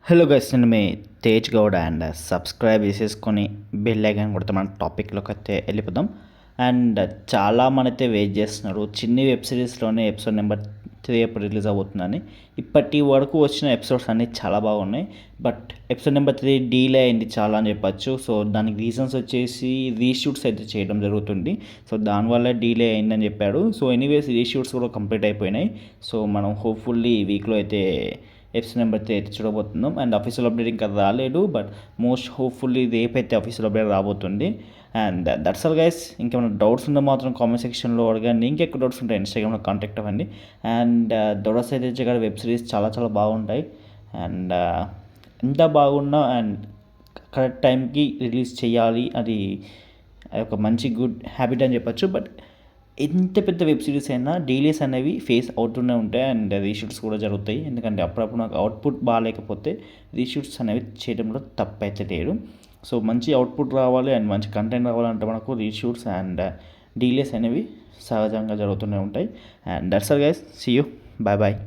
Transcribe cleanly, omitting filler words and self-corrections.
Hello guys, నేను మీ Tej Goud and subscribe చేసేసుకొని bell icon కొడితే మన టాపిక్లోకి అయితే వెళ్ళిపోదాం. అండ్ చాలా మంది అయితే వెయిట్ చేస్తున్నారు చిన్ని వెబ్ సిరీస్లోనే ఎపిసోడ్ నెంబర్ 3 ఎప్పుడు రిలీజ్ అవుతుందని. ఇప్పటి వరకు వచ్చిన ఎపిసోడ్స్ అన్నీ చాలా బాగున్నాయి, బట్ ఎపిసోడ్ నెంబర్ 3 డీలే అయింది చాలా అని చెప్పచ్చు. సో దానికి రీజన్స్ వచ్చేసి రీషూట్స్ అయితే చేయడం జరుగుతుంది, సో దానివల్ల డీలే అయిందని చెప్పాడు. సో ఎనీవేస్ రీషూట్స్ కూడా కంప్లీట్ అయిపోయినాయి. సో మనం హోప్ఫుల్లీ ఈ వీక్లో అయితే ఎపిసోడ్ నెంబర్ 3 అయితే చూడబోతున్నాం. అండ్ అఫీషియల్ అప్డేట్ ఇంకా రాలేదు, బట్ మోస్ట్ హోప్ఫుల్లీ రేపైతే అఫీషియల్ అప్డేట్ రాబోతుంది. And that's all guys. ఇంకేమైనా డౌట్స్ ఉంటే మాత్రం కామెంట్ సెక్షన్లో అడగండి. ఇంకెక్కువ డౌట్స్ ఉంటే ఇన్స్టాగ్రామ్లో కాంటాక్ట్ అవ్వండి. అండ్ దొరస్ అయితే జగడ వెబ్ సిరీస్ చాలా చాలా బాగుంటాయి. అండ్ ఎంత బాగున్నా అండ్ కరెక్ట్ టైంకి రిలీజ్ చేయాలి, అది ఒక మంచి గుడ్ హ్యాబిట్ అని చెప్పచ్చు. బట్ ఎంత పెద్ద వెబ్ సిరీస్ అయినా డీలేస్ అనేవి ఫేస్ అవుతూనే ఉంటాయి అండ్ రీషూట్స్ కూడా జరుగుతాయి. ఎందుకంటే అప్పుడప్పుడు నాకు అవుట్పుట్ బాగాలేకపోతే రీషూట్స్ అనేవి చేయడంలో తప్పైతే లేదు. సో మంచి అవుట్పుట్ రావాలి అండ్ మంచి కంటెంట్ రావాలంటే మనకు రీషూట్స్ అండ్ డీలేస్ అనేవి సహజంగా జరుగుతూనే ఉంటాయి. And that's all guys, see you, bye bye.